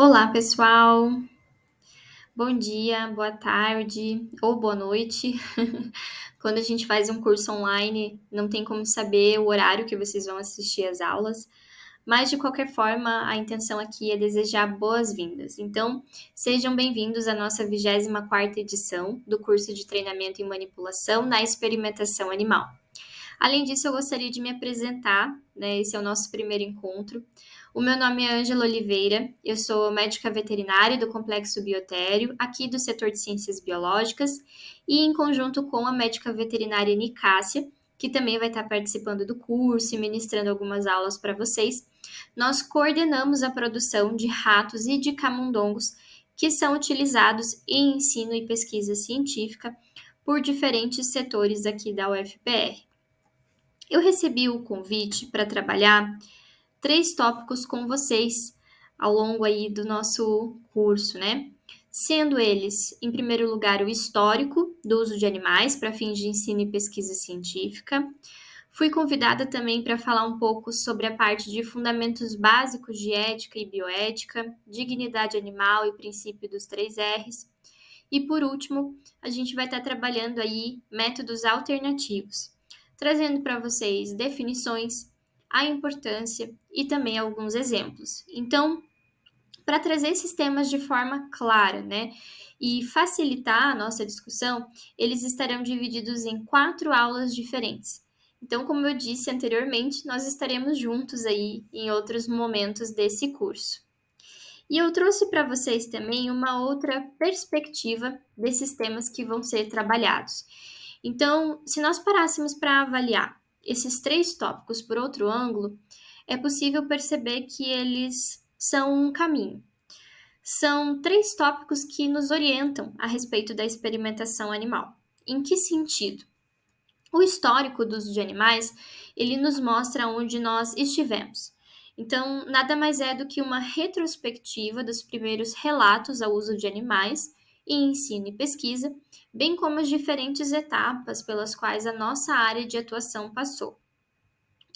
Olá, pessoal. Bom dia, boa tarde ou boa noite. Quando a gente faz um curso online, não tem como saber o horário que vocês vão assistir às aulas, mas de qualquer forma, a intenção aqui é desejar boas-vindas. Então, sejam bem-vindos à nossa 24ª edição do curso de treinamento em manipulação na experimentação animal. Além disso, eu gostaria de me apresentar, né? Esse é o nosso primeiro encontro. O meu nome é Ângela Oliveira, eu sou médica veterinária do Complexo Biotério, aqui do setor de ciências biológicas, e em conjunto com a médica veterinária Nicássia, que também vai estar participando do curso e ministrando algumas aulas para vocês, nós coordenamos a produção de ratos e de camundongos que são utilizados em ensino e pesquisa científica por diferentes setores aqui da UFPR. Eu recebi o convite para trabalhar 3 tópicos com vocês ao longo aí do nosso curso, né? Sendo eles, em primeiro lugar, o histórico do uso de animais para fins de ensino e pesquisa científica. Fui convidada também para falar um pouco sobre a parte de fundamentos básicos de ética e bioética, dignidade animal e princípio dos 3 R's. E por último, a gente vai estar trabalhando aí métodos alternativos, trazendo para vocês definições, a importância e também alguns exemplos. Então, para trazer esses temas de forma clara, né, e facilitar a nossa discussão, eles estarão divididos em 4 aulas diferentes. Então, como eu disse anteriormente, nós estaremos juntos aí em outros momentos desse curso. E eu trouxe para vocês também uma outra perspectiva desses temas que vão ser trabalhados. Então, se nós parássemos para avaliar esses 3 tópicos por outro ângulo, é possível perceber que eles são um caminho. São 3 tópicos que nos orientam a respeito da experimentação animal. Em que sentido? O histórico do uso de animais, ele nos mostra onde nós estivemos. Então, nada mais é do que uma retrospectiva dos primeiros relatos ao uso de animais em ensino e pesquisa, bem como as diferentes etapas pelas quais a nossa área de atuação passou.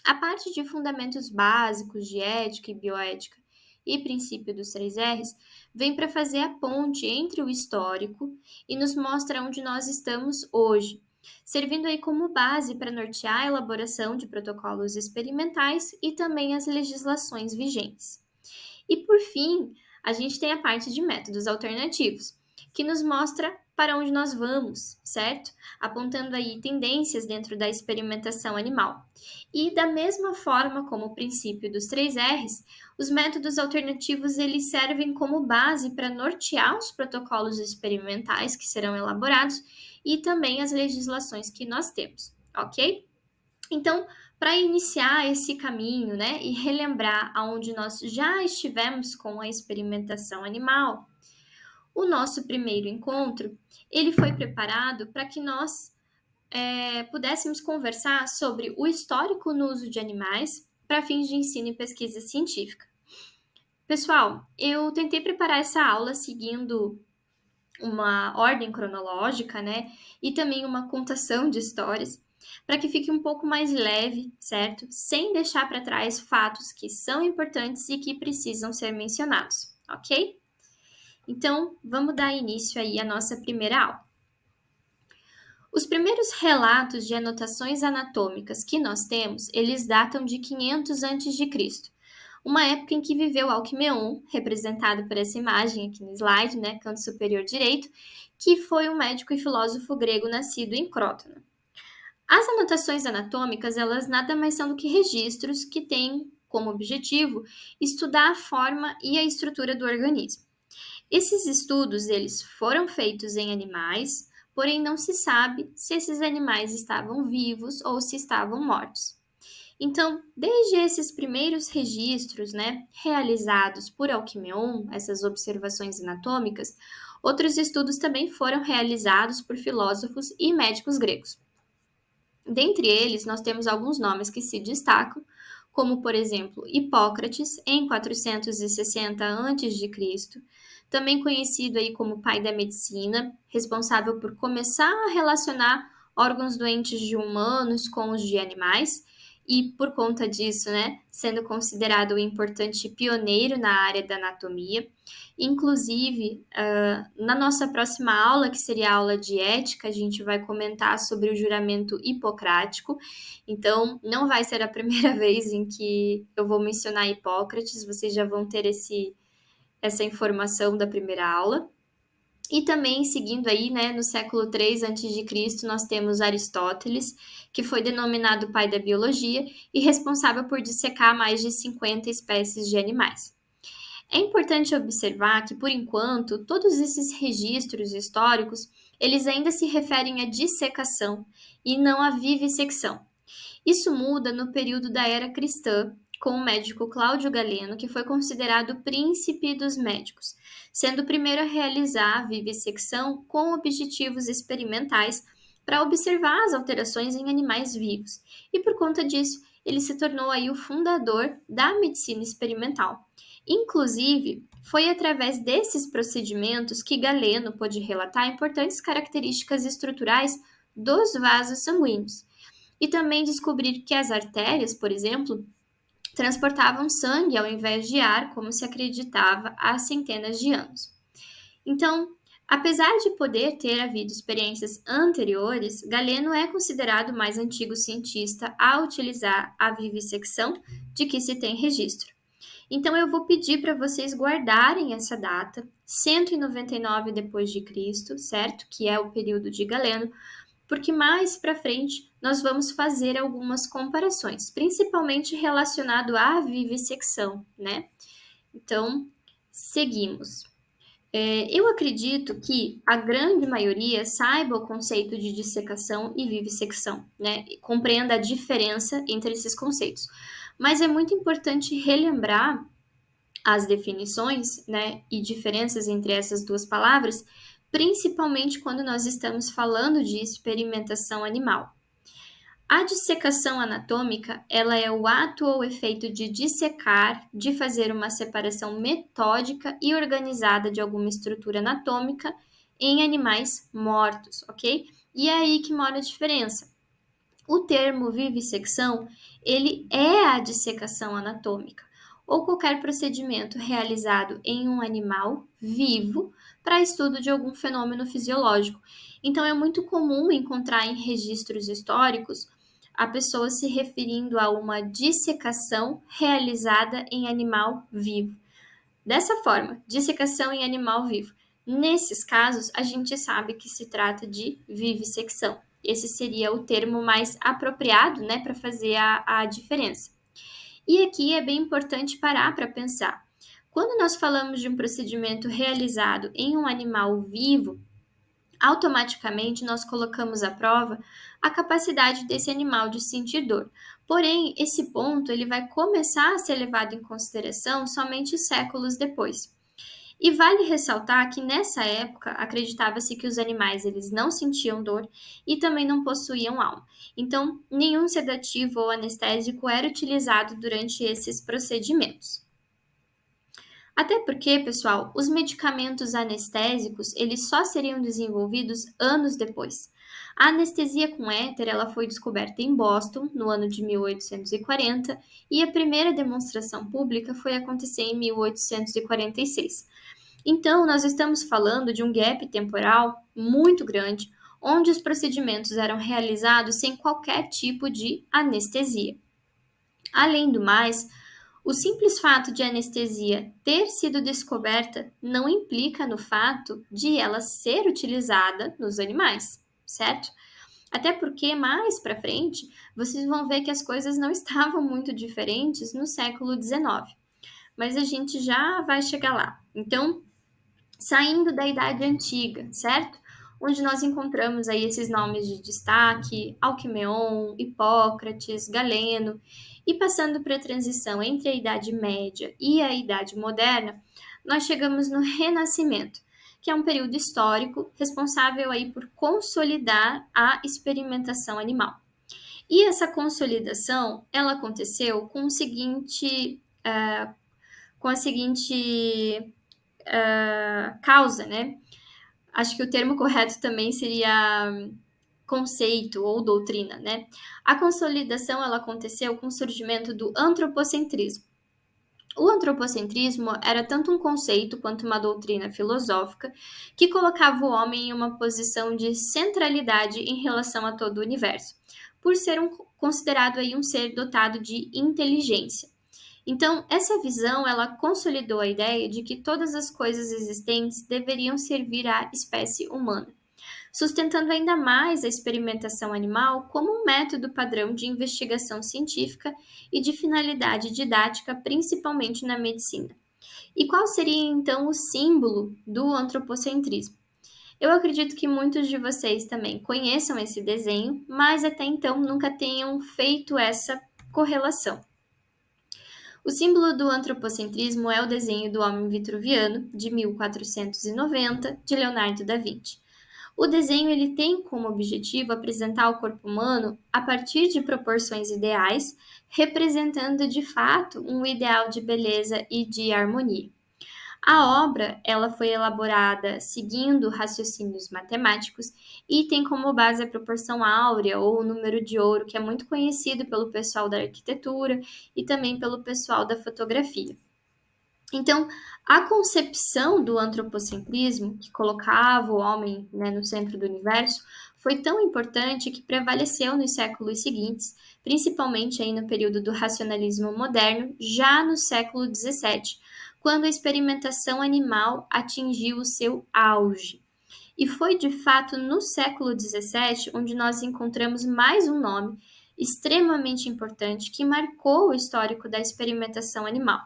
A parte de fundamentos básicos de ética e bioética e princípio dos 3 R's vem para fazer a ponte entre o histórico e nos mostra onde nós estamos hoje, servindo aí como base para nortear a elaboração de protocolos experimentais e também as legislações vigentes. E por fim, a gente tem a parte de métodos alternativos, que nos mostra para onde nós vamos, certo? Apontando aí tendências dentro da experimentação animal. E da mesma forma como o princípio dos 3 R's, os métodos alternativos eles servem como base para nortear os protocolos experimentais que serão elaborados e também as legislações que nós temos, ok? Então, para iniciar esse caminho, né, e relembrar aonde nós já estivemos com a experimentação animal, o nosso primeiro encontro, ele foi preparado para que nós pudéssemos conversar sobre o histórico no uso de animais para fins de ensino e pesquisa científica. Pessoal, eu tentei preparar essa aula seguindo uma ordem cronológica, né, e também uma contação de histórias, para que fique um pouco mais leve, certo? Sem deixar para trás fatos que são importantes e que precisam ser mencionados, ok? Então, vamos dar início aí à nossa primeira aula. Os primeiros relatos de anotações anatômicas que nós temos, eles datam de 500 a.C., uma época em que viveu Alquemeon, representado por essa imagem aqui no slide, né, canto superior direito, que foi um médico e filósofo grego nascido em Crótona. As anotações anatômicas, elas nada mais são do que registros que têm como objetivo estudar a forma e a estrutura do organismo. Esses estudos, eles foram feitos em animais, porém não se sabe se esses animais estavam vivos ou se estavam mortos. Então, desde esses primeiros registros, né, realizados por Alquemeon, essas observações anatômicas, outros estudos também foram realizados por filósofos e médicos gregos. Dentre eles, nós temos alguns nomes que se destacam, como, por exemplo, Hipócrates, em 460 a.C., também conhecido aí como pai da medicina, responsável por começar a relacionar órgãos doentes de humanos com os de animais, e por conta disso, né, sendo considerado um importante pioneiro na área da anatomia. Inclusive, na nossa próxima aula, que seria a aula de ética, a gente vai comentar sobre o juramento hipocrático. Então, não vai ser a primeira vez em que eu vou mencionar Hipócrates, vocês já vão ter essa informação da primeira aula. E também, seguindo aí, né, no século III a.C., nós temos Aristóteles, que foi denominado pai da biologia e responsável por dissecar mais de 50 espécies de animais. É importante observar que, por enquanto, todos esses registros históricos, eles ainda se referem à dissecação e não à vivissecção. Isso muda no período da era cristã, com o médico Cláudio Galeno, que foi considerado o príncipe dos médicos, sendo o primeiro a realizar a vivissecção com objetivos experimentais para observar as alterações em animais vivos. E por conta disso, ele se tornou aí o fundador da medicina experimental. Inclusive, foi através desses procedimentos que Galeno pôde relatar importantes características estruturais dos vasos sanguíneos e também descobrir que as artérias, por exemplo, transportavam sangue ao invés de ar, como se acreditava há centenas de anos. Então, apesar de poder ter havido experiências anteriores, Galeno é considerado o mais antigo cientista a utilizar a vivissecção de que se tem registro. Então eu vou pedir para vocês guardarem essa data, 199 depois de Cristo, certo? Que é o período de Galeno, porque mais para frente nós vamos fazer algumas comparações, principalmente relacionado à vivissecção, né? Então, seguimos. Eu acredito que a grande maioria saiba o conceito de dissecação e vivissecção, né? E compreenda a diferença entre esses conceitos. Mas é muito importante relembrar as definições, né, e diferenças entre essas duas palavras, principalmente quando nós estamos falando de experimentação animal. A dissecação anatômica, ela é o ato ou efeito de dissecar, de fazer uma separação metódica e organizada de alguma estrutura anatômica em animais mortos, ok? E é aí que mora a diferença. O termo vivissecção, ele é a dissecação anatômica, ou qualquer procedimento realizado em um animal vivo para estudo de algum fenômeno fisiológico. Então, é muito comum encontrar em registros históricos a pessoa se referindo a uma dissecação realizada em animal vivo. Dessa forma, dissecação em animal vivo. Nesses casos, a gente sabe que se trata de vivissecção. Esse seria o termo mais apropriado, né, para fazer a diferença. E aqui é bem importante parar para pensar. Quando nós falamos de um procedimento realizado em um animal vivo, automaticamente nós colocamos à prova a capacidade desse animal de sentir dor. Porém, esse ponto ele vai começar a ser levado em consideração somente séculos depois. E vale ressaltar que nessa época acreditava-se que os animais eles não sentiam dor e também não possuíam alma. Então, nenhum sedativo ou anestésico era utilizado durante esses procedimentos. Até porque, pessoal, os medicamentos anestésicos, eles só seriam desenvolvidos anos depois. A anestesia com éter, ela foi descoberta em Boston no ano de 1840 e a primeira demonstração pública foi acontecer em 1846. Então, nós estamos falando de um gap temporal muito grande, onde os procedimentos eram realizados sem qualquer tipo de anestesia. Além do mais, o simples fato de a anestesia ter sido descoberta não implica no fato de ela ser utilizada nos animais, certo? Até porque mais para frente vocês vão ver que as coisas não estavam muito diferentes no século XIX, mas a gente já vai chegar lá. Então, saindo da Idade Antiga, certo? Onde nós encontramos aí esses nomes de destaque, Alquimeon, Hipócrates, Galeno, e passando para a transição entre a Idade Média e a Idade Moderna, nós chegamos no Renascimento, que é um período histórico responsável aí por consolidar a experimentação animal. E essa consolidação, ela aconteceu com o seguinte, com a seguinte causa, né? Acho que o termo correto também seria conceito ou doutrina, né? A consolidação ela aconteceu com o surgimento do antropocentrismo. O antropocentrismo era tanto um conceito quanto uma doutrina filosófica que colocava o homem em uma posição de centralidade em relação a todo o universo, por ser considerado aí um ser dotado de inteligência. Então, essa visão ela consolidou a ideia de que todas as coisas existentes deveriam servir à espécie humana, sustentando ainda mais a experimentação animal como um método padrão de investigação científica e de finalidade didática, principalmente na medicina. E qual seria então o símbolo do antropocentrismo? Eu acredito que muitos de vocês também conheçam esse desenho, mas até então nunca tenham feito essa correlação. O símbolo do antropocentrismo é o desenho do homem vitruviano, de 1490, de Leonardo da Vinci. O desenho ele tem como objetivo apresentar o corpo humano a partir de proporções ideais, representando de fato um ideal de beleza e de harmonia. A obra ela foi elaborada seguindo raciocínios matemáticos e tem como base a proporção áurea ou o número de ouro, que é muito conhecido pelo pessoal da arquitetura e também pelo pessoal da fotografia. Então, a concepção do antropocentrismo, que colocava o homem, né, no centro do universo, foi tão importante que prevaleceu nos séculos seguintes, principalmente aí no período do racionalismo moderno, já no século XVII, quando a experimentação animal atingiu o seu auge. E foi de fato no século XVII onde nós encontramos mais um nome extremamente importante que marcou o histórico da experimentação animal.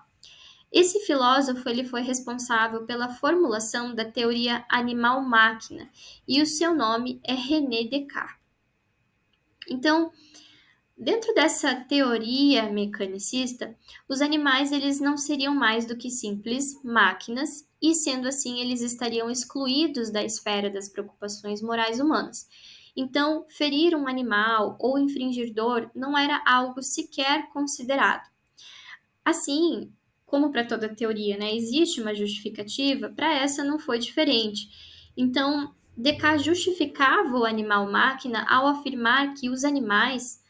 Esse filósofo ele foi responsável pela formulação da teoria animal-máquina e o seu nome é René Descartes. Então, dentro dessa teoria mecanicista, os animais eles não seriam mais do que simples máquinas e, sendo assim, eles estariam excluídos da esfera das preocupações morais humanas. Então, ferir um animal ou infringir dor não era algo sequer considerado. Assim, como para toda teoria, né, existe uma justificativa, para essa não foi diferente. Então, Descartes justificava o animal-máquina ao afirmar que os animais,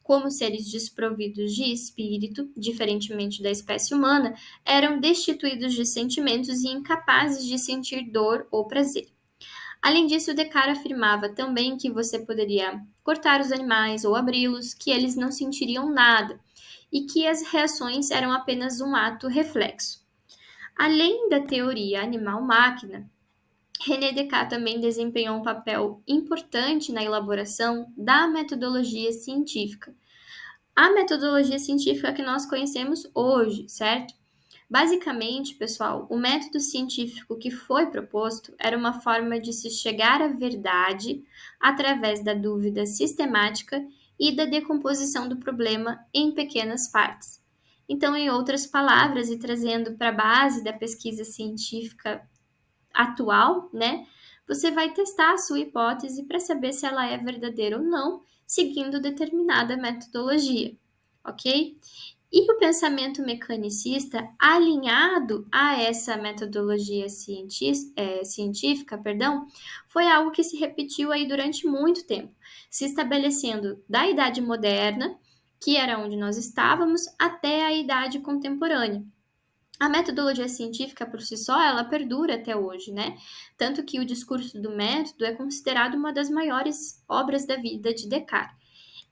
como seres desprovidos de espírito, diferentemente da espécie humana, eram destituídos de sentimentos e incapazes de sentir dor ou prazer. Além disso, Descartes afirmava também que você poderia cortar os animais ou abri-los, que eles não sentiriam nada e que as reações eram apenas um ato reflexo. Além da teoria animal-máquina, René Descartes também desempenhou um papel importante na elaboração da metodologia científica. A metodologia científica que nós conhecemos hoje, certo? Basicamente, pessoal, o método científico que foi proposto era uma forma de se chegar à verdade através da dúvida sistemática e da decomposição do problema em pequenas partes. Então, em outras palavras, e trazendo para a base da pesquisa científica atual, né, você vai testar a sua hipótese para saber se ela é verdadeira ou não, seguindo determinada metodologia, ok? E o pensamento mecanicista, alinhado a essa metodologia científica, foi algo que se repetiu aí durante muito tempo, se estabelecendo da Idade Moderna, que era onde nós estávamos, até a Idade Contemporânea. A metodologia científica por si só, ela perdura até hoje, né? Tanto que o discurso do método é considerado uma das maiores obras da vida de Descartes.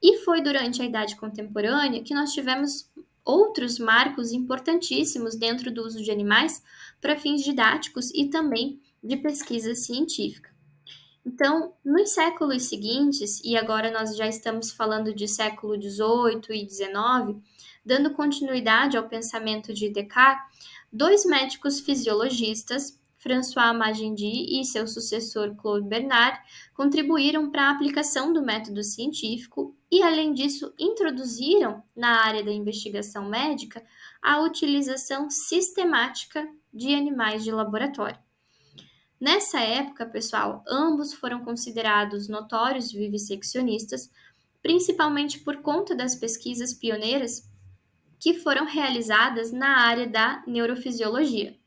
E foi durante a Idade Contemporânea que nós tivemos outros marcos importantíssimos dentro do uso de animais para fins didáticos e também de pesquisa científica. Então, nos séculos seguintes, e agora nós já estamos falando de século XVIII e XIX, dando continuidade ao pensamento de Descartes, dois médicos fisiologistas, François Magendie e seu sucessor Claude Bernard, contribuíram para a aplicação do método científico e, além disso, introduziram na área da investigação médica a utilização sistemática de animais de laboratório. Nessa época, pessoal, ambos foram considerados notórios vivisseccionistas, principalmente por conta das pesquisas pioneiras que foram realizadas na área da neurofisiologia.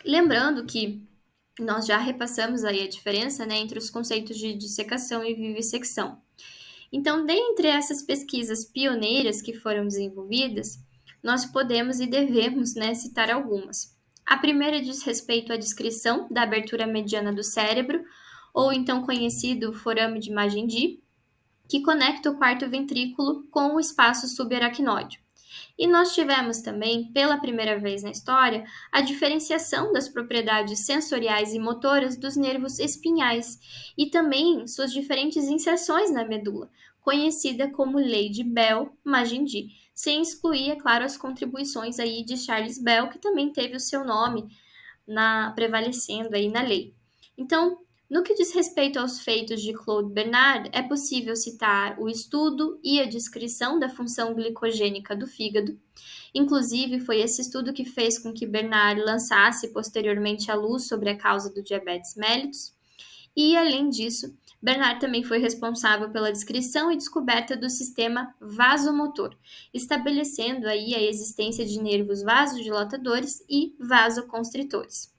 Lembrando que Nós já repassamos aí a diferença, né, entre os conceitos de dissecação e vivissecção. Então, dentre essas pesquisas pioneiras que foram desenvolvidas, nós podemos e devemos, né, citar algumas. A primeira diz respeito à descrição da abertura mediana do cérebro, ou então conhecido forame de Magendie, que conecta o quarto ventrículo com o espaço subaracnoide. E nós tivemos também, pela primeira vez na história, a diferenciação das propriedades sensoriais e motoras dos nervos espinhais e também suas diferentes inserções na medula, conhecida como Lei de Bell-Magendie, sem excluir, é claro, as contribuições aí de Charles Bell, que também teve o seu nome prevalecendo aí na lei. Então, no que diz respeito aos feitos de Claude Bernard, é possível citar o estudo e a descrição da função glicogênica do fígado. Inclusive, foi esse estudo que fez com que Bernard lançasse posteriormente a luz sobre a causa do diabetes mellitus. E, além disso, Bernard também foi responsável pela descrição e descoberta do sistema vasomotor, estabelecendo aí a existência de nervos vasodilatadores e vasoconstritores.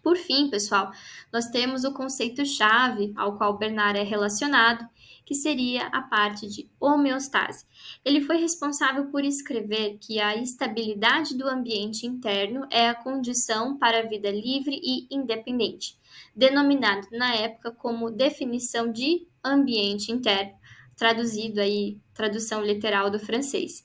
Por fim, pessoal, nós temos o conceito-chave ao qual Bernard é relacionado, que seria a parte de homeostase. Ele foi responsável por escrever que a estabilidade do ambiente interno é a condição para a vida livre e independente, denominado na época como definição de ambiente interno, traduzido aí, tradução literal do francês.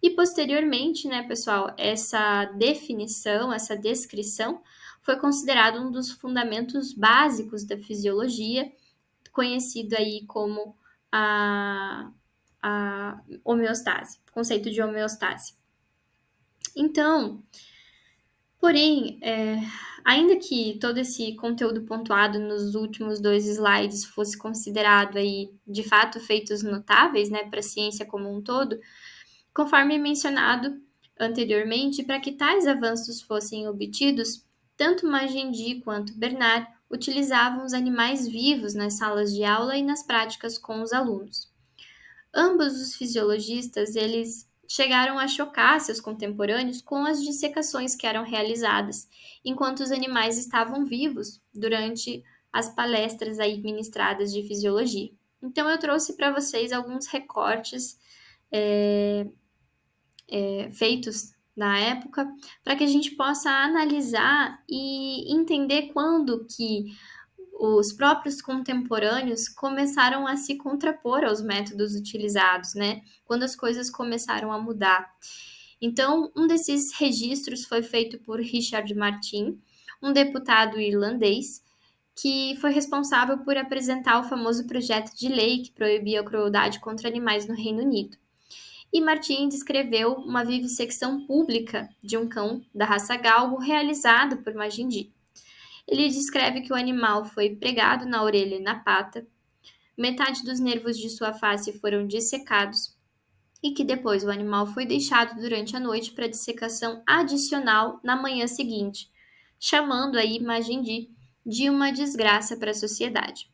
E posteriormente, né, pessoal, essa definição, essa descrição foi considerado um dos fundamentos básicos da fisiologia, conhecido aí como a homeostase, conceito de homeostase. Então, porém, ainda que todo esse conteúdo pontuado nos últimos 2 slides fosse considerado aí, de fato, feitos notáveis, né, para a ciência como um todo, conforme mencionado anteriormente, para que tais avanços fossem obtidos, tanto Magendie quanto Bernard utilizavam os animais vivos nas salas de aula e nas práticas com os alunos. Ambos os fisiologistas, eles chegaram a chocar seus contemporâneos com as dissecações que eram realizadas, enquanto os animais estavam vivos durante as palestras aí ministradas de fisiologia. Então, eu trouxe para vocês alguns recortes feitos na época, para que a gente possa analisar e entender quando que os próprios contemporâneos começaram a se contrapor aos métodos utilizados, né? Quando as coisas começaram a mudar. Então, um desses registros foi feito por Richard Martin, um deputado irlandês, que foi responsável por apresentar o famoso projeto de lei que proibia a crueldade contra animais no Reino Unido. E Martin descreveu uma vivissecção pública de um cão da raça galgo realizado por Magendie. Ele descreve que o animal foi pregado na orelha e na pata, metade dos nervos de sua face foram dissecados e que depois o animal foi deixado durante a noite para dissecação adicional na manhã seguinte, chamando aí Magendie de uma desgraça para a sociedade.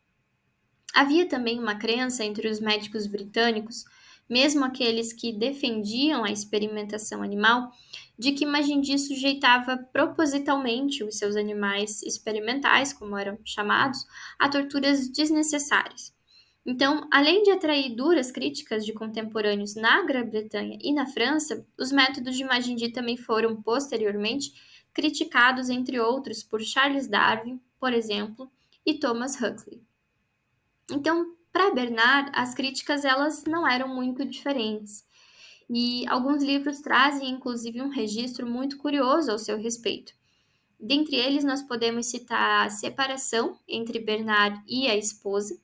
Havia também uma crença entre os médicos britânicos, mesmo aqueles que defendiam a experimentação animal, de que Magendie sujeitava propositalmente os seus animais experimentais, como eram chamados, a torturas desnecessárias. Então, além de atrair duras críticas de contemporâneos na Grã-Bretanha e na França, os métodos de Magendie também foram, posteriormente, criticados, entre outros, por Charles Darwin, por exemplo, e Thomas Huxley. Então, para Bernard, as críticas elas não eram muito diferentes. E alguns livros trazem, inclusive, um registro muito curioso ao seu respeito. Dentre eles, nós podemos citar a separação entre Bernard e a esposa,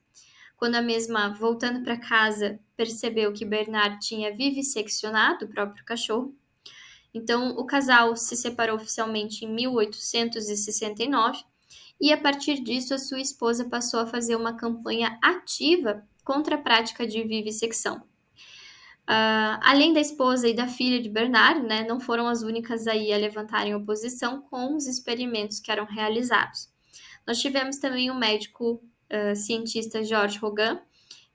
quando a mesma, voltando para casa, percebeu que Bernard tinha vivisseccionado o próprio cachorro. Então, o casal se separou oficialmente em 1869 e, a partir disso, a sua esposa passou a fazer uma campanha ativa contra a prática de vivissecção. Além da esposa e da filha de Bernard, né, não foram as únicas aí a levantarem oposição com os experimentos que eram realizados. Nós tivemos também o médico cientista Georges Rogan,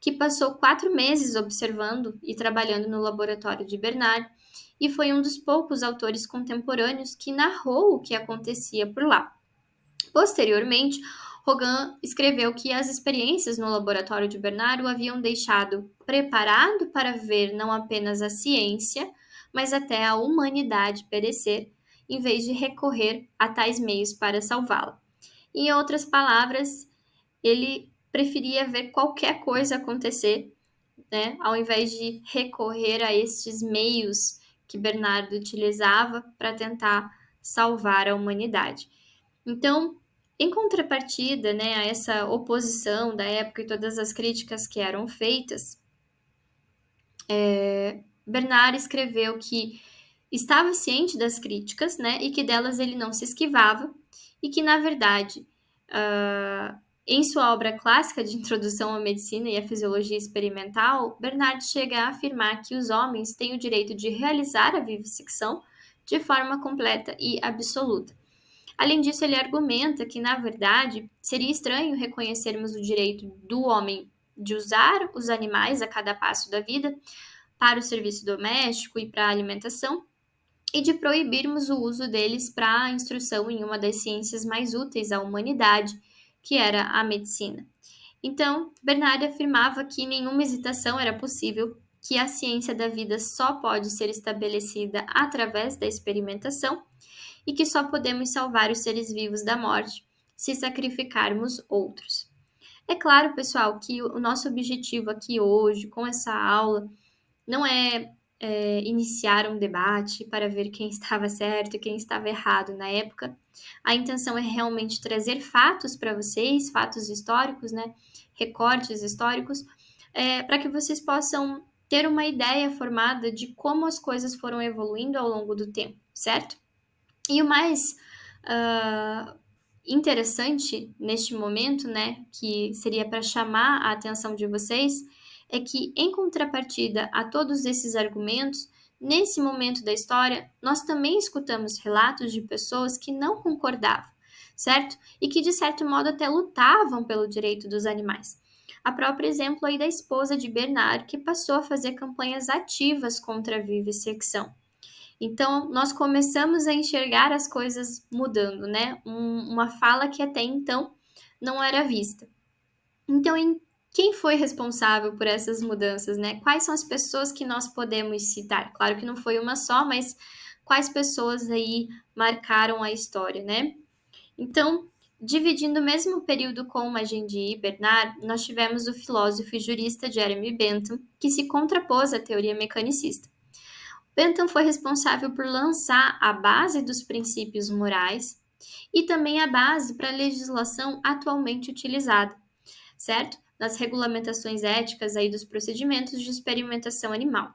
que passou 4 meses observando e trabalhando no laboratório de Bernard, e foi um dos poucos autores contemporâneos que narrou o que acontecia por lá. Posteriormente, Rogan escreveu que as experiências no laboratório de Bernard o haviam deixado preparado para ver não apenas a ciência, mas até a humanidade perecer, em vez de recorrer a tais meios para salvá-la. Em outras palavras, ele preferia ver qualquer coisa acontecer, né, ao invés de recorrer a estes meios que Bernardo utilizava para tentar salvar a humanidade. Então, em contrapartida, né, a essa oposição da época e todas as críticas que eram feitas, Bernard escreveu que estava ciente das críticas, né, e que delas ele não se esquivava, e que, na verdade, em sua obra clássica de Introdução à Medicina e à Fisiologia Experimental, Bernard chega a afirmar que os homens têm o direito de realizar a vivissecção de forma completa e absoluta. Além disso, ele argumenta que, na verdade, seria estranho reconhecermos o direito do homem de usar os animais a cada passo da vida para o serviço doméstico e para a alimentação, e de proibirmos o uso deles para a instrução em uma das ciências mais úteis à humanidade, que era a medicina. Então, Bernard afirmava que nenhuma hesitação era possível, que a ciência da vida só pode ser estabelecida através da experimentação e que só podemos salvar os seres vivos da morte se sacrificarmos outros. É claro, pessoal, que o nosso objetivo aqui hoje, com essa aula, não é iniciar um debate para ver quem estava certo e quem estava errado na época. A intenção é realmente trazer fatos para vocês, fatos históricos, né? Recortes históricos, para que vocês possam ter uma ideia formada de como as coisas foram evoluindo ao longo do tempo, certo? E o mais interessante neste momento, né, que seria para chamar a atenção de vocês, é que, em contrapartida a todos esses argumentos, nesse momento da história, nós também escutamos relatos de pessoas que não concordavam, certo? E que, de certo modo, até lutavam pelo direito dos animais. A própria exemplo aí da esposa de Bernard, que passou a fazer campanhas ativas contra a vivissecção. Então, nós começamos a enxergar as coisas mudando, né? Uma fala que até então não era vista. Então, quem foi responsável por essas mudanças, né? Quais são as pessoas que nós podemos citar? Claro que não foi uma só, mas quais pessoas aí marcaram a história, né? Então, dividindo o mesmo período com Magendie e Bernard, nós tivemos o filósofo e jurista Jeremy Bentham, que se contrapôs à teoria mecanicista. Bentham foi responsável por lançar a base dos princípios morais e também a base para a legislação atualmente utilizada, certo? Nas regulamentações éticas aí dos procedimentos de experimentação animal.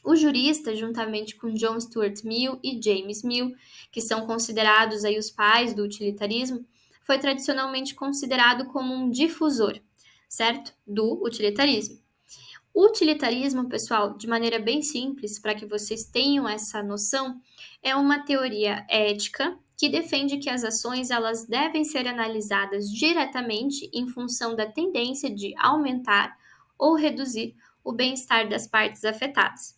O jurista, juntamente com John Stuart Mill e James Mill, que são considerados aí os pais do utilitarismo, foi tradicionalmente considerado como um difusor, certo? Do utilitarismo. O utilitarismo, pessoal, de maneira bem simples, para que vocês tenham essa noção, é uma teoria ética que defende que as ações elas devem ser analisadas diretamente em função da tendência de aumentar ou reduzir o bem-estar das partes afetadas.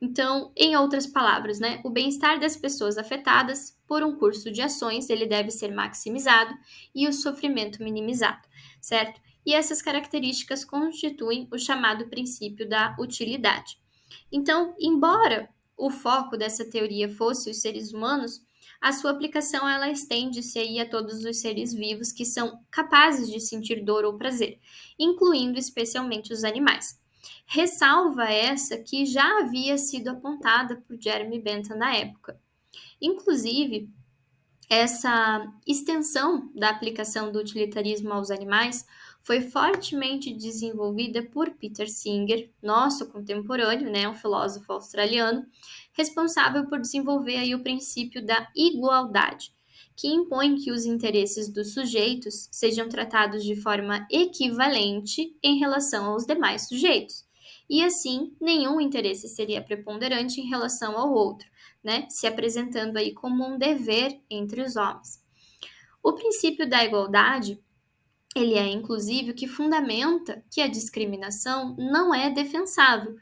Então, em outras palavras, né, o bem-estar das pessoas afetadas por um curso de ações, ele deve ser maximizado e o sofrimento minimizado, certo? E essas características constituem o chamado princípio da utilidade. Então, embora o foco dessa teoria fosse os seres humanos, a sua aplicação ela estende-se aí a todos os seres vivos que são capazes de sentir dor ou prazer, incluindo especialmente os animais. Ressalva essa que já havia sido apontada por Jeremy Bentham na época. Inclusive, essa extensão da aplicação do utilitarismo aos animais foi fortemente desenvolvida por Peter Singer, nosso contemporâneo, né, um filósofo australiano, responsável por desenvolver aí o princípio da igualdade, que impõe que os interesses dos sujeitos sejam tratados de forma equivalente em relação aos demais sujeitos. E assim, nenhum interesse seria preponderante em relação ao outro, né, se apresentando aí como um dever entre os homens. O princípio da igualdade, ele é inclusive o que fundamenta que a discriminação não é defensável,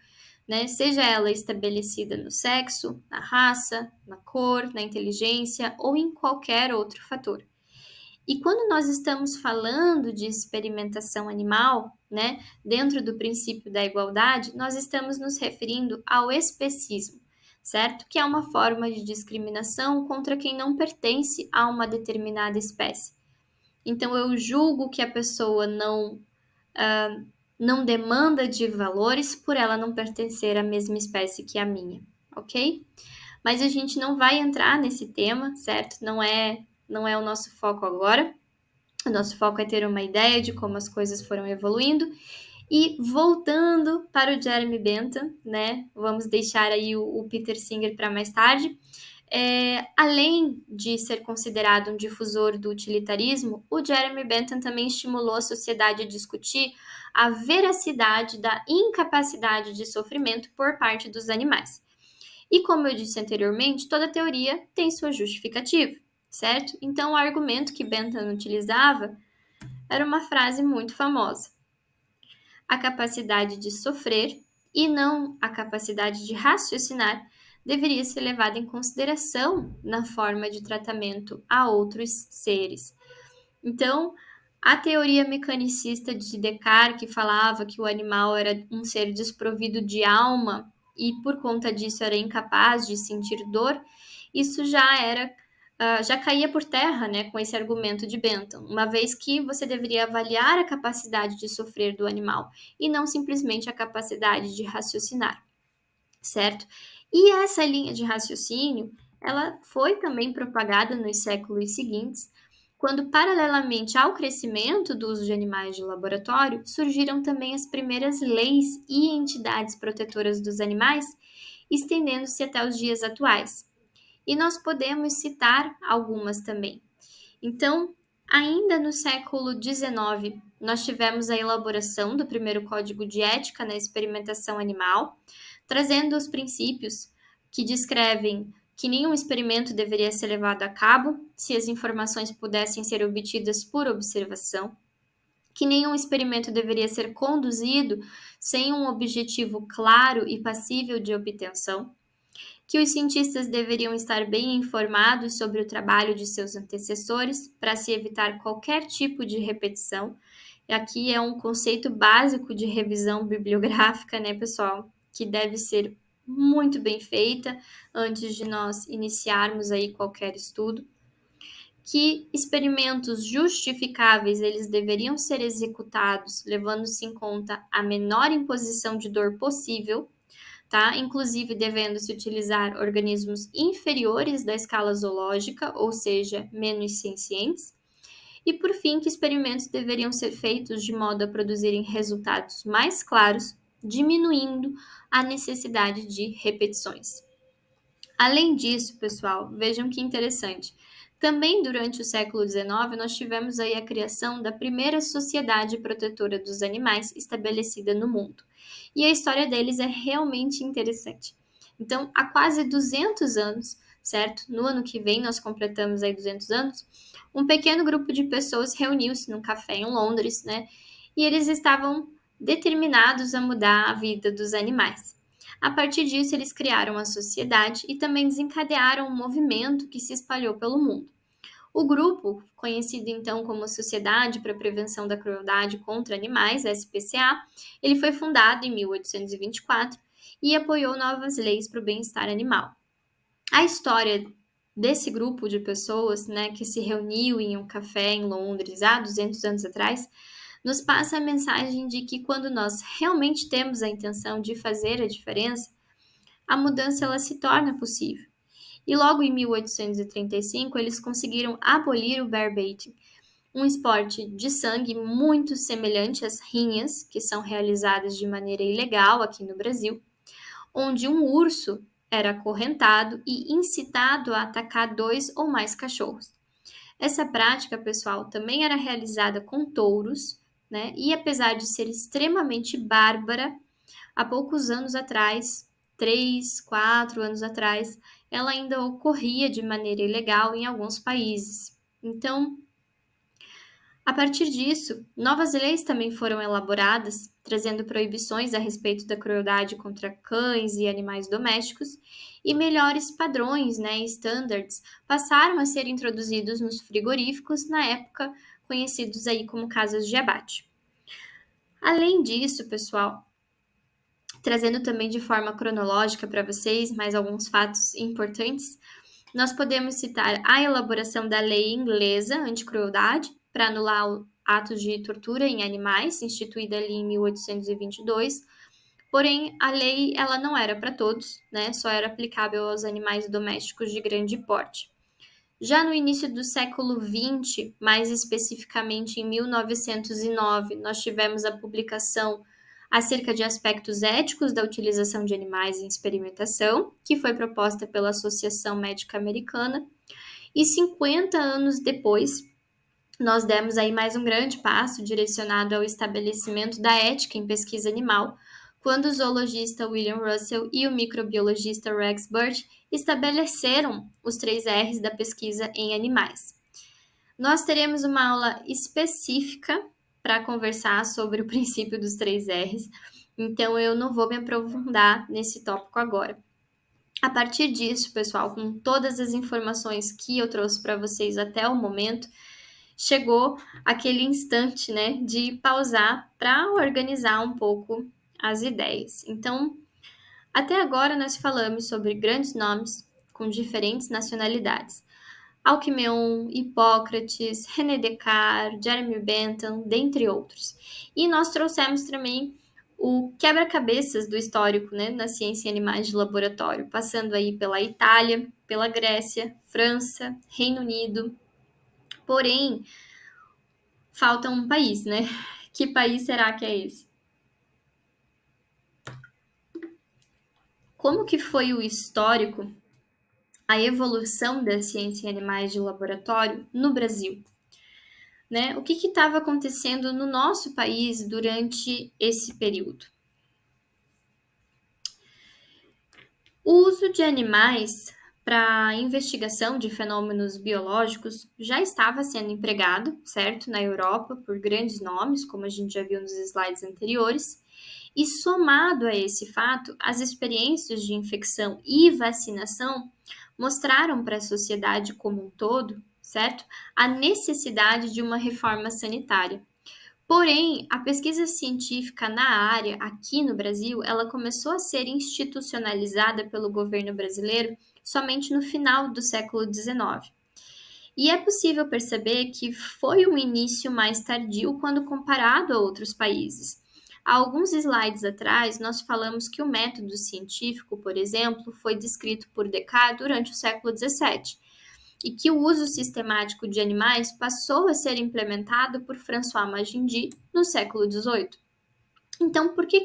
né, seja ela estabelecida no sexo, na raça, na cor, na inteligência ou em qualquer outro fator. E quando nós estamos falando de experimentação animal, né, dentro do princípio da igualdade, nós estamos nos referindo ao especismo, certo? Que é uma forma de discriminação contra quem não pertence a uma determinada espécie. Então, eu julgo que a pessoa não demanda de valores por ela não pertencer à mesma espécie que a minha, ok? Mas a gente não vai entrar nesse tema, certo? Não é o nosso foco agora. O nosso foco é ter uma ideia de como as coisas foram evoluindo. E voltando para o Jeremy Bentham, né? Vamos deixar aí o Peter Singer para mais tarde. Além de ser considerado um difusor do utilitarismo, o Jeremy Bentham também estimulou a sociedade a discutir a veracidade da incapacidade de sofrimento por parte dos animais. E como eu disse anteriormente, toda teoria tem sua justificativa, certo? Então, o argumento que Bentham utilizava era uma frase muito famosa: a capacidade de sofrer e não a capacidade de raciocinar deveria ser levada em consideração na forma de tratamento a outros seres. Então, a teoria mecanicista de Descartes, que falava que o animal era um ser desprovido de alma e por conta disso era incapaz de sentir dor, isso já caía por terra, né, com esse argumento de Bentham, uma vez que você deveria avaliar a capacidade de sofrer do animal e não simplesmente a capacidade de raciocinar, certo? E essa linha de raciocínio, ela foi também propagada nos séculos seguintes, quando, paralelamente ao crescimento do uso de animais de laboratório, surgiram também as primeiras leis e entidades protetoras dos animais, estendendo-se até os dias atuais. E nós podemos citar algumas também. Então, ainda no século XIX, nós tivemos a elaboração do primeiro Código de Ética na experimentação animal, trazendo os princípios que descrevem que nenhum experimento deveria ser levado a cabo se as informações pudessem ser obtidas por observação, que nenhum experimento deveria ser conduzido sem um objetivo claro e passível de obtenção, que os cientistas deveriam estar bem informados sobre o trabalho de seus antecessores para se evitar qualquer tipo de repetição. E aqui é um conceito básico de revisão bibliográfica, né, pessoal, que deve ser muito bem feita antes de nós iniciarmos aí qualquer estudo. Que experimentos justificáveis eles deveriam ser executados, levando-se em conta a menor imposição de dor possível, tá? Inclusive devendo-se utilizar organismos inferiores da escala zoológica, ou seja, menos sencientes. E por fim, que experimentos deveriam ser feitos de modo a produzirem resultados mais claros, diminuindo a necessidade de repetições. Além disso, pessoal, vejam que interessante. Também durante o século XIX, nós tivemos aí a criação da primeira sociedade protetora dos animais estabelecida no mundo. E a história deles é realmente interessante. Então, há quase 200 anos, certo? No ano que vem nós completamos aí 200 anos, um pequeno grupo de pessoas reuniu-se num café em Londres, né? E eles estavam determinados a mudar a vida dos animais. A partir disso, eles criaram a sociedade e também desencadearam um movimento que se espalhou pelo mundo. O grupo, conhecido então como Sociedade para a Prevenção da Crueldade contra Animais, SPCA, ele foi fundado em 1824 e apoiou novas leis para o bem-estar animal. A história desse grupo de pessoas, né, que se reuniu em um café em Londres há 200 anos atrás, nos passa a mensagem de que quando nós realmente temos a intenção de fazer a diferença, a mudança ela se torna possível. E logo em 1835 eles conseguiram abolir o bearbaiting, um esporte de sangue muito semelhante às rinhas, que são realizadas de maneira ilegal aqui no Brasil, onde um urso era acorrentado e incitado a atacar 2 ou mais cachorros. Essa prática, pessoal, também era realizada com touros, né? E apesar de ser extremamente bárbara, há poucos anos atrás, 3, 4 anos atrás, ela ainda ocorria de maneira ilegal em alguns países. Então, a partir disso, novas leis também foram elaboradas trazendo proibições a respeito da crueldade contra cães e animais domésticos, e melhores padrões, né, standards, passaram a ser introduzidos nos frigoríficos na época, conhecidos aí como casas de abate. Além disso, pessoal, trazendo também de forma cronológica para vocês mais alguns fatos importantes, nós podemos citar a elaboração da lei inglesa anti-crueldade para anular atos de tortura em animais, instituída ali em 1822. Porém, a lei ela não era para todos, né? Só era aplicável aos animais domésticos de grande porte. Já no início do século XX, mais especificamente em 1909, nós tivemos a publicação acerca de aspectos éticos da utilização de animais em experimentação, que foi proposta pela Associação Médica Americana, e 50 anos depois, nós demos aí mais um grande passo direcionado ao estabelecimento da ética em pesquisa animal, quando o zoologista William Russell e o microbiologista Rex Birch estabeleceram os 3 R's da pesquisa em animais. Nós teremos uma aula específica para conversar sobre o princípio dos 3 R's, então eu não vou me aprofundar nesse tópico agora. A partir disso, pessoal, com todas as informações que eu trouxe para vocês até o momento, chegou aquele instante, né, de pausar para organizar um pouco as ideias. Então, até agora nós falamos sobre grandes nomes com diferentes nacionalidades. Alckmin, Hipócrates, René Descartes, Jeremy Bentham, dentre outros. E nós trouxemos também o quebra-cabeças do histórico, né, na ciência em animais de laboratório, passando aí pela Itália, pela Grécia, França, Reino Unido. Porém, falta um país, né? Que país será que é esse? Como que foi o histórico, a evolução da ciência em animais de laboratório no Brasil? Né? O que estava acontecendo no nosso país durante esse período? O uso de animais para investigação de fenômenos biológicos já estava sendo empregado, certo, na Europa por grandes nomes, como a gente já viu nos slides anteriores, e somado a esse fato, as experiências de infecção e vacinação mostraram para a sociedade como um todo, certo, a necessidade de uma reforma sanitária. Porém, a pesquisa científica na área, aqui no Brasil, ela começou a ser institucionalizada pelo governo brasileiro somente no final do século XIX. E é possível perceber que foi um início mais tardio quando comparado a outros países. Há alguns slides atrás, nós falamos que o método científico, por exemplo, foi descrito por Descartes durante o século XVII e que o uso sistemático de animais passou a ser implementado por François Magendie no século XVIII. Então, por que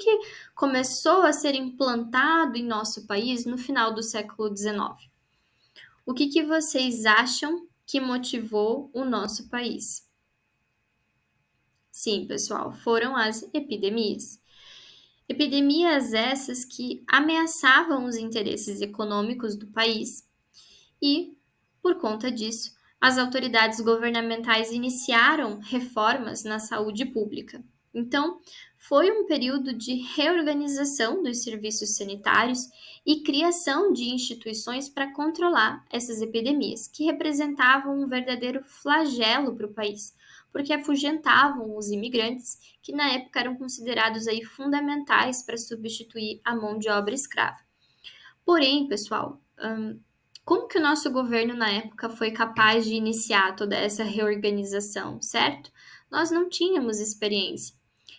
começou a ser implantado em nosso país no final do século XIX? O que vocês acham que motivou o nosso país? Sim, pessoal, foram as epidemias. Epidemias essas que ameaçavam os interesses econômicos do país e, por conta disso, as autoridades governamentais iniciaram reformas na saúde pública. Então, foi um período de reorganização dos serviços sanitários e criação de instituições para controlar essas epidemias, que representavam um verdadeiro flagelo para o país, porque afugentavam os imigrantes, que na época eram considerados aí fundamentais para substituir a mão de obra escrava. Porém, pessoal, como que o nosso governo na época foi capaz de iniciar toda essa reorganização, certo? Nós não tínhamos experiência.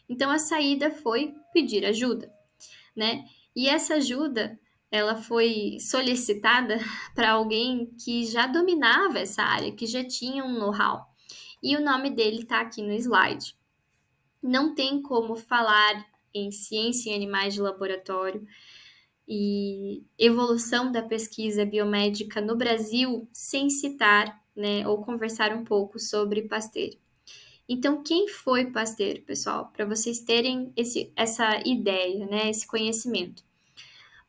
Então a saída foi pedir ajuda, né? E essa ajuda, ela foi solicitada para alguém que já dominava essa área, que já tinha um know-how. E o nome dele está aqui no slide. Não tem como falar em ciência em animais de laboratório e evolução da pesquisa biomédica no Brasil sem citar, né, ou conversar um pouco sobre Pasteur. Então, quem foi Pasteur, pessoal? Para vocês terem essa ideia, né, esse conhecimento.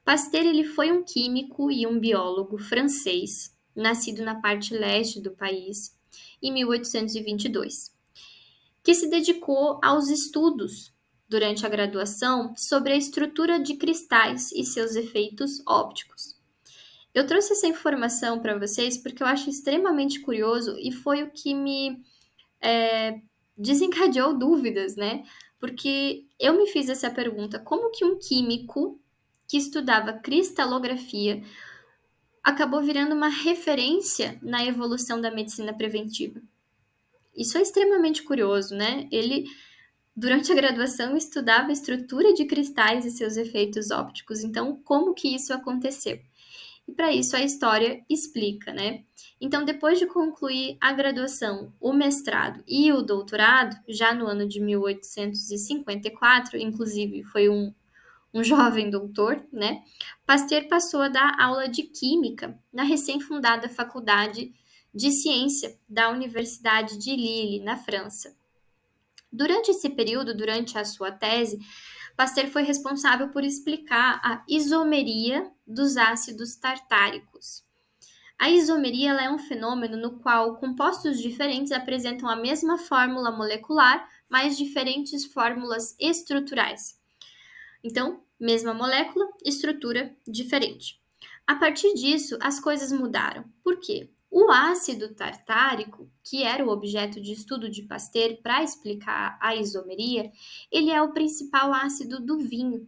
Pasteur ele foi um químico e um biólogo francês, nascido na parte leste do país em 1822, que se dedicou aos estudos durante a graduação sobre a estrutura de cristais e seus efeitos ópticos. Eu trouxe essa informação para vocês porque eu acho extremamente curioso e foi o que me desencadeou dúvidas, né? Porque eu me fiz essa pergunta: como que um químico que estudava cristalografia acabou virando uma referência na evolução da medicina preventiva? Isso é extremamente curioso, né? Ele, durante a graduação, estudava a estrutura de cristais e seus efeitos ópticos. Então, como que isso aconteceu? E para isso a história explica, né? Então, depois de concluir a graduação, o mestrado e o doutorado, já no ano de 1854, inclusive foi um jovem doutor, né? Pasteur passou a dar aula de química na recém-fundada Faculdade de Ciência da Universidade de Lille, na França. Durante esse período, durante a sua tese, Pasteur foi responsável por explicar a isomeria dos ácidos tartáricos. A isomeria ela é um fenômeno no qual compostos diferentes apresentam a mesma fórmula molecular, mas diferentes fórmulas estruturais. Então, mesma molécula, estrutura diferente. A partir disso, as coisas mudaram. Por quê? O ácido tartárico, que era o objeto de estudo de Pasteur para explicar a isomeria, ele é o principal ácido do vinho.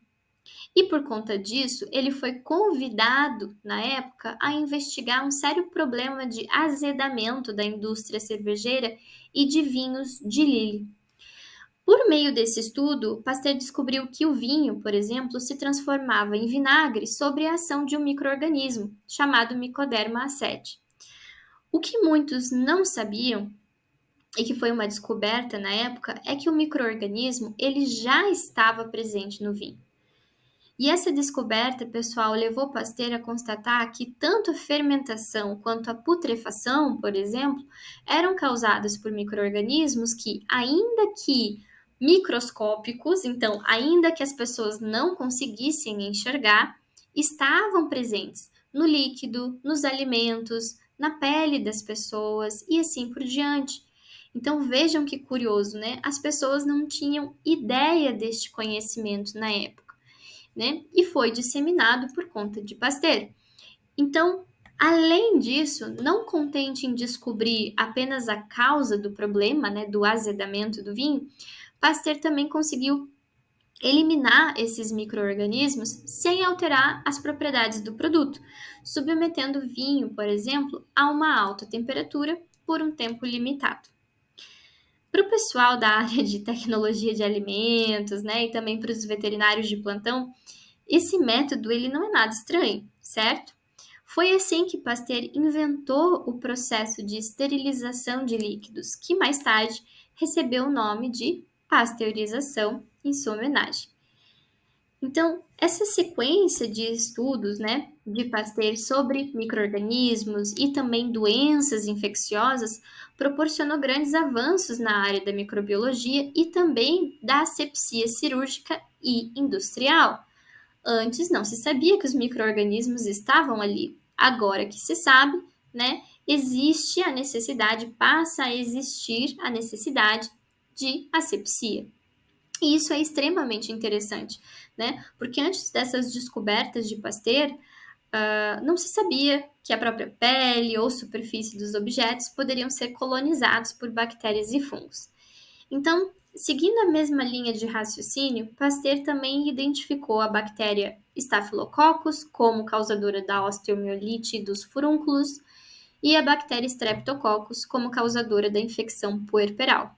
E por conta disso, ele foi convidado, na época, a investigar um sério problema de azedamento da indústria cervejeira e de vinhos de Lille. Por meio desse estudo, Pasteur descobriu que o vinho, por exemplo, se transformava em vinagre sob a ação de um micro-organismo, chamado Mycoderma aceti. O que muitos não sabiam, e que foi uma descoberta na época, é que o micro-organismo ele já estava presente no vinho. E essa descoberta, pessoal, levou Pasteur a constatar que tanto a fermentação quanto a putrefação, por exemplo, eram causadas por micro-organismos que, ainda que microscópicos, então, ainda que as pessoas não conseguissem enxergar, estavam presentes no líquido, nos alimentos, na pele das pessoas e assim por diante. Então vejam que curioso, né? As pessoas não tinham ideia deste conhecimento na época, né? E foi disseminado por conta de Pasteur. Então, além disso, não contente em descobrir apenas a causa do problema, né, do azedamento do vinho, Pasteur também conseguiu eliminar esses micro-organismos sem alterar as propriedades do produto, submetendo o vinho, por exemplo, a uma alta temperatura por um tempo limitado. Para o pessoal da área de tecnologia de alimentos, né, e também para os veterinários de plantão, esse método ele não é nada estranho, certo? Foi assim que Pasteur inventou o processo de esterilização de líquidos, que mais tarde recebeu o nome de pasteurização em sua homenagem. Então, essa sequência de estudos, né, de Pasteur sobre micro-organismos e também doenças infecciosas proporcionou grandes avanços na área da microbiologia e também da asepsia cirúrgica e industrial. Antes não se sabia que os micro-organismos estavam ali. Agora que se sabe, né, existe a necessidade, passa a existir a necessidade de asepsia. E isso é extremamente interessante, né? Porque antes dessas descobertas de Pasteur, não se sabia que a própria pele ou superfície dos objetos poderiam ser colonizados por bactérias e fungos. Então, seguindo a mesma linha de raciocínio, Pasteur também identificou a bactéria Staphylococcus como causadora da osteomielite dos furúnculos e a bactéria Streptococcus como causadora da infecção puerperal.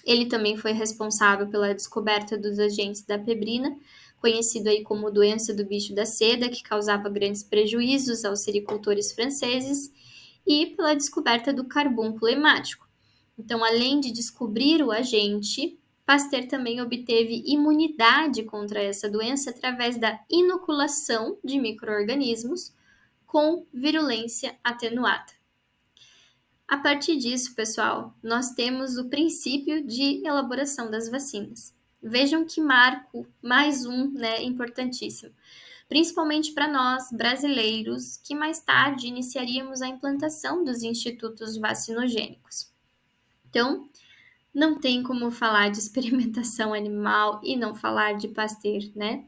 Ele também foi responsável pela descoberta dos agentes da pebrina, conhecido aí como doença do bicho da seda, que causava grandes prejuízos aos sericultores franceses, e pela descoberta do carbúnculo hemático. Então, além de descobrir o agente, Pasteur também obteve imunidade contra essa doença através da inoculação de micro-organismos com virulência atenuada. A partir disso, pessoal, nós temos o princípio de elaboração das vacinas. Vejam que marco, mais um, né, importantíssimo, principalmente para nós, brasileiros, que mais tarde iniciaríamos a implantação dos institutos vacinogênicos. Então, Não tem como falar de experimentação animal e não falar de Pasteur, né?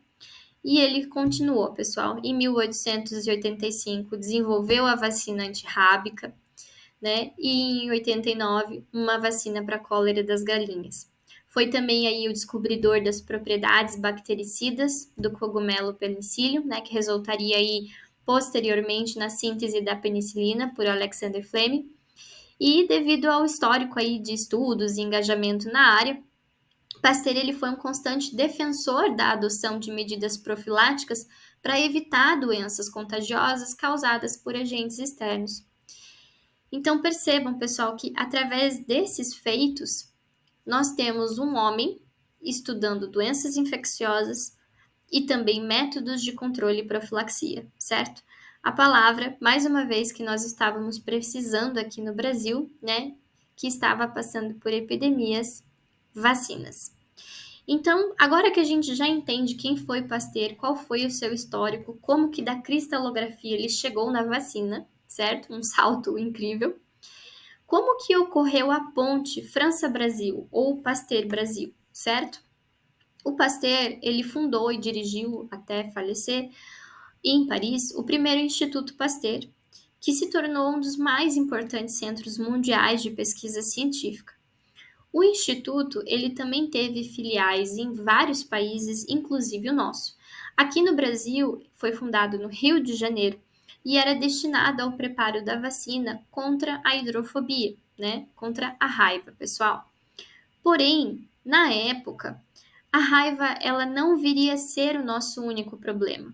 E ele continuou, pessoal. Em 1885, desenvolveu a vacina antirrábica, né? E em 89, uma vacina para a cólera das galinhas. Foi também aí o descobridor das propriedades bactericidas do cogumelo penicillium, né? Que resultaria aí posteriormente na síntese da penicilina por Alexander Fleming. E devido ao histórico aí de estudos e engajamento na área, Pasteur ele foi um constante defensor da adoção de medidas profiláticas para evitar doenças contagiosas causadas por agentes externos. Então percebam, pessoal, que através desses feitos, nós temos um homem estudando doenças infecciosas e também métodos de controle e profilaxia, certo? A palavra, mais uma vez, que nós estávamos precisando aqui no Brasil, né, que estava passando por epidemias, vacinas. Então, agora que a gente já entende quem foi Pasteur, qual foi o seu histórico, como que da cristalografia ele chegou na vacina, certo? Um salto incrível. Como que ocorreu a ponte França-Brasil ou Pasteur-Brasil, certo? O Pasteur, ele fundou e dirigiu até falecer em Paris o primeiro Instituto Pasteur, que se tornou um dos mais importantes centros mundiais de pesquisa científica. O instituto, ele também teve filiais em vários países, inclusive o nosso. Aqui no Brasil, foi fundado no Rio de Janeiro e era destinado ao preparo da vacina contra a hidrofobia, né? Contra a raiva, pessoal. Porém, na época, a raiva ela não viria a ser o nosso único problema.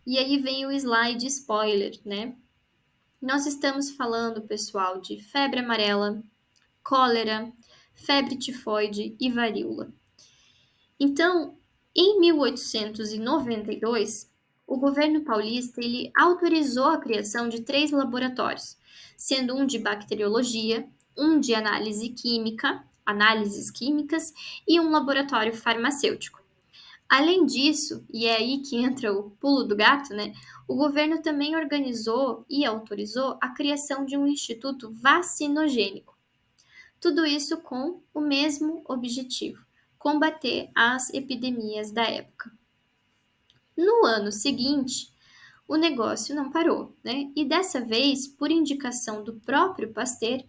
E aí vem o slide spoiler, né? Nós estamos falando, pessoal, de febre amarela, cólera, febre tifoide e varíola. Então, em 1892, o governo paulista ele autorizou a criação de 3 laboratórios, sendo um de bacteriologia, um de análises químicas e um laboratório farmacêutico. Além disso, e é aí que entra o pulo do gato, né? O governo também organizou e autorizou a criação de um instituto vacinogênico. Tudo isso com o mesmo objetivo: combater as epidemias da época. No ano seguinte, o negócio não parou, né? E dessa vez, por indicação do próprio Pasteur,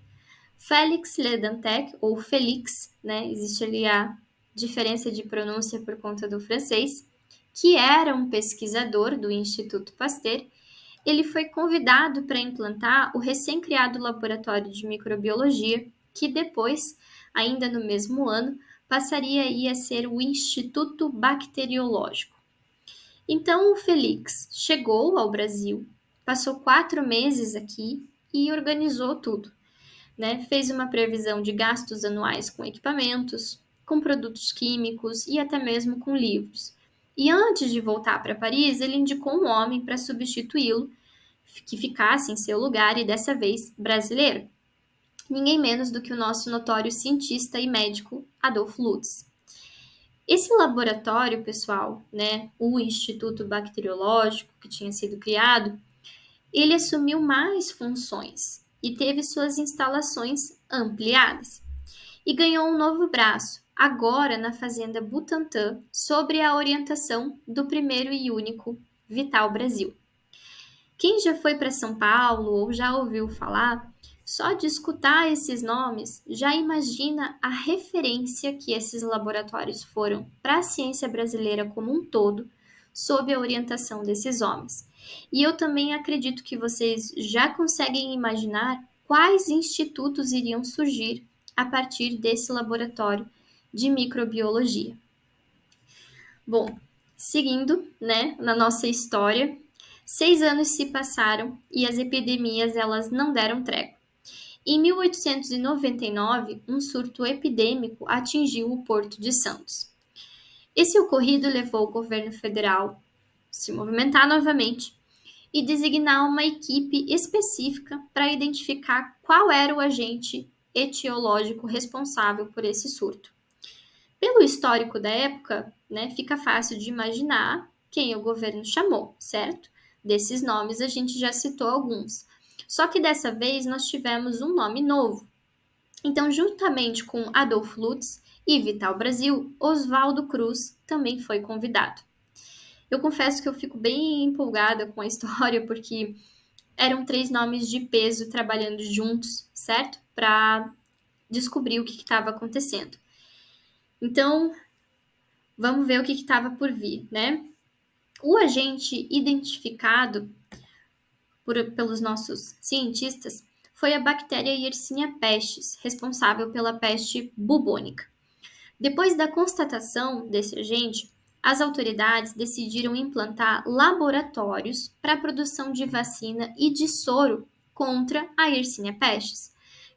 Félix Ledantec, ou Félix, né? Existe ali a diferença de pronúncia por conta do francês, que era um pesquisador do Instituto Pasteur, ele foi convidado para implantar o recém-criado laboratório de microbiologia, que depois, ainda no mesmo ano, passaria a ser o Instituto Bacteriológico. Então, o Félix chegou ao Brasil, passou 4 meses aqui e organizou tudo, né? Fez uma previsão de gastos anuais com equipamentos, com produtos químicos e até mesmo com livros. E antes de voltar para Paris, ele indicou um homem para substituí-lo, que ficasse em seu lugar e dessa vez brasileiro. Ninguém menos do que o nosso notório cientista e médico Adolf Lutz. Esse laboratório, pessoal, né, o Instituto Bacteriológico que tinha sido criado, ele assumiu mais funções e teve suas instalações ampliadas. E ganhou um novo braço, agora na Fazenda Butantã, sob a orientação do primeiro e único Vital Brasil. Quem já foi para São Paulo ou já ouviu falar, só de escutar esses nomes já imagina a referência que esses laboratórios foram para a ciência brasileira como um todo, sob a orientação desses homens. E eu também acredito que vocês já conseguem imaginar quais institutos iriam surgir a partir desse laboratório de microbiologia. Bom, seguindo, né, na nossa história, 6 anos se passaram e as epidemias elas não deram trégua. Em 1899, um surto epidêmico atingiu o Porto de Santos. Esse ocorrido levou o governo federal a se movimentar novamente e designar uma equipe específica para identificar qual era o agente etiológico responsável por esse surto. Pelo histórico da época, né, fica fácil de imaginar quem o governo chamou, certo? Desses nomes a gente já citou alguns. Só que dessa vez nós tivemos um nome novo. Então, juntamente com Adolf Lutz e Vital Brasil, Oswaldo Cruz também foi convidado. Eu confesso que eu fico bem empolgada com a história, porque eram 3 nomes de peso trabalhando juntos, certo? Para descobrir o que estava acontecendo. Então, vamos ver o que estava por vir, né? O agente identificado pelos nossos cientistas foi a bactéria Yersinia pestis, responsável pela peste bubônica. Depois da constatação desse agente, as autoridades decidiram implantar laboratórios para a produção de vacina e de soro contra a Yersinia pestis,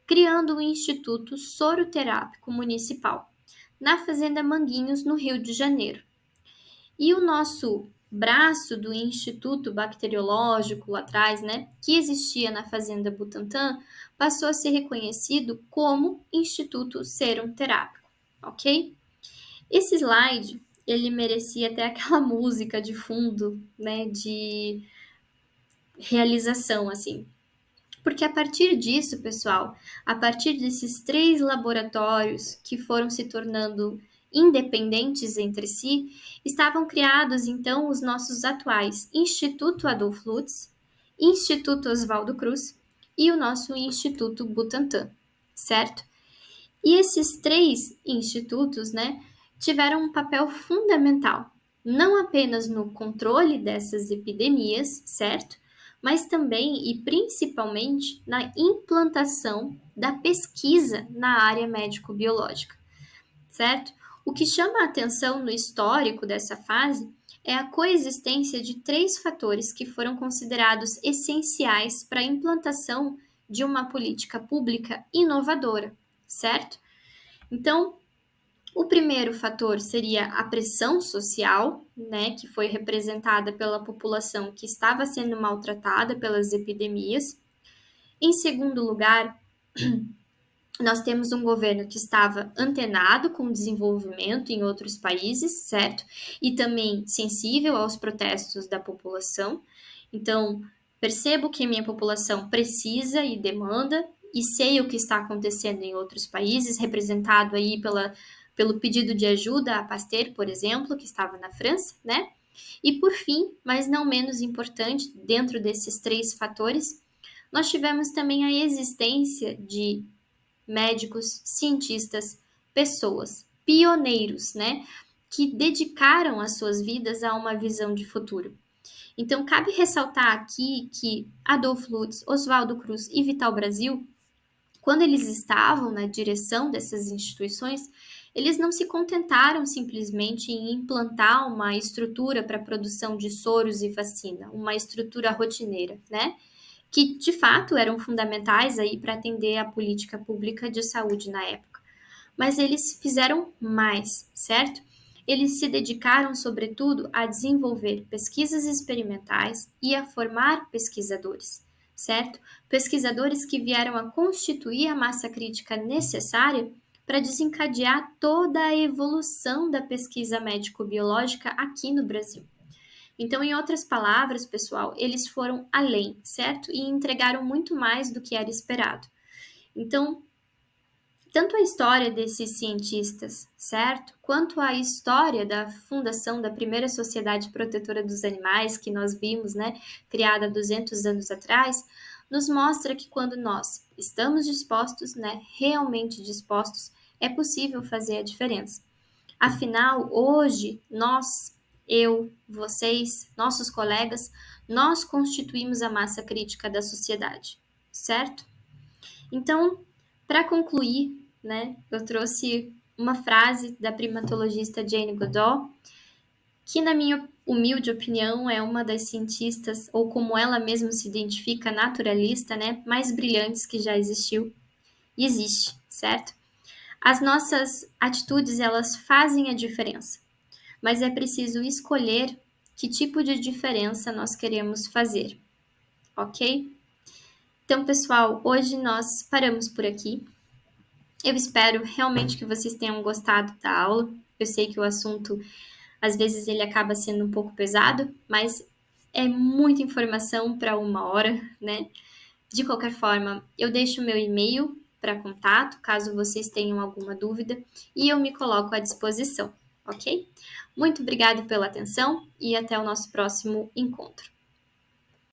criando o Instituto Soroterápico Municipal, na Fazenda Manguinhos, no Rio de Janeiro. E o nosso braço do Instituto Bacteriológico lá atrás, né, que existia na Fazenda Butantan, passou a ser reconhecido como Instituto Serum Terápico, ok? Esse slide, ele merecia até aquela música de fundo, né, de realização, assim. Porque a partir disso, pessoal, a partir desses 3 laboratórios que foram se tornando independentes entre si, estavam criados então os nossos atuais Instituto Adolf Lutz, Instituto Oswaldo Cruz e o nosso Instituto Butantan, certo? E esses 3 institutos, né, tiveram um papel fundamental, não apenas no controle dessas epidemias, certo? Mas também e principalmente na implantação da pesquisa na área médico-biológica, certo? O que chama a atenção no histórico dessa fase é a coexistência de 3 fatores que foram considerados essenciais para a implantação de uma política pública inovadora, certo? Então, o primeiro fator seria a pressão social, né, que foi representada pela população que estava sendo maltratada pelas epidemias. Em segundo lugar, nós temos um governo que estava antenado com o desenvolvimento em outros países, certo? E também sensível aos protestos da população. Então, percebo que minha população precisa e demanda, e sei o que está acontecendo em outros países, representado aí pelo pedido de ajuda a Pasteur, por exemplo, que estava na França, né? E por fim, mas não menos importante, dentro desses 3 fatores, nós tivemos também a existência de médicos, cientistas, pessoas, pioneiros, né? Que dedicaram as suas vidas a uma visão de futuro. Então, cabe ressaltar aqui que Adolf Lutz, Oswaldo Cruz e Vital Brasil, quando eles estavam na direção dessas instituições, eles não se contentaram simplesmente em implantar uma estrutura para a produção de soros e vacina, uma estrutura rotineira, né? Que de fato eram fundamentais aí para atender a política pública de saúde na época. Mas eles fizeram mais, certo? Eles se dedicaram, sobretudo, a desenvolver pesquisas experimentais e a formar pesquisadores, certo? Pesquisadores que vieram a constituir a massa crítica necessária para desencadear toda a evolução da pesquisa médico-biológica aqui no Brasil. Então, em outras palavras, pessoal, eles foram além, certo? E entregaram muito mais do que era esperado. Então, tanto a história desses cientistas, certo? Quanto a história da fundação da primeira Sociedade Protetora dos Animais, que nós vimos, né, criada há 200 anos atrás, nos mostra que quando nós estamos dispostos, né, realmente dispostos, é possível fazer a diferença. Afinal, hoje, nós, eu, vocês, nossos colegas, nós constituímos a massa crítica da sociedade, certo? Então, para concluir, né, eu trouxe uma frase da primatologista Jane Goodall, que, na minha humilde opinião, é uma das cientistas, ou como ela mesma se identifica, naturalista, né, mais brilhantes que já existiu e existe, certo? As nossas atitudes, elas fazem a diferença, mas é preciso escolher que tipo de diferença nós queremos fazer, ok? Então, pessoal, hoje nós paramos por aqui. Eu espero realmente que vocês tenham gostado da aula. Eu sei que o assunto, às vezes, ele acaba sendo um pouco pesado, mas é muita informação para 1 hora, né? De qualquer forma, eu deixo o meu e-mail para contato, caso vocês tenham alguma dúvida, e eu me coloco à disposição, ok? Muito obrigado pela atenção e até o nosso próximo encontro.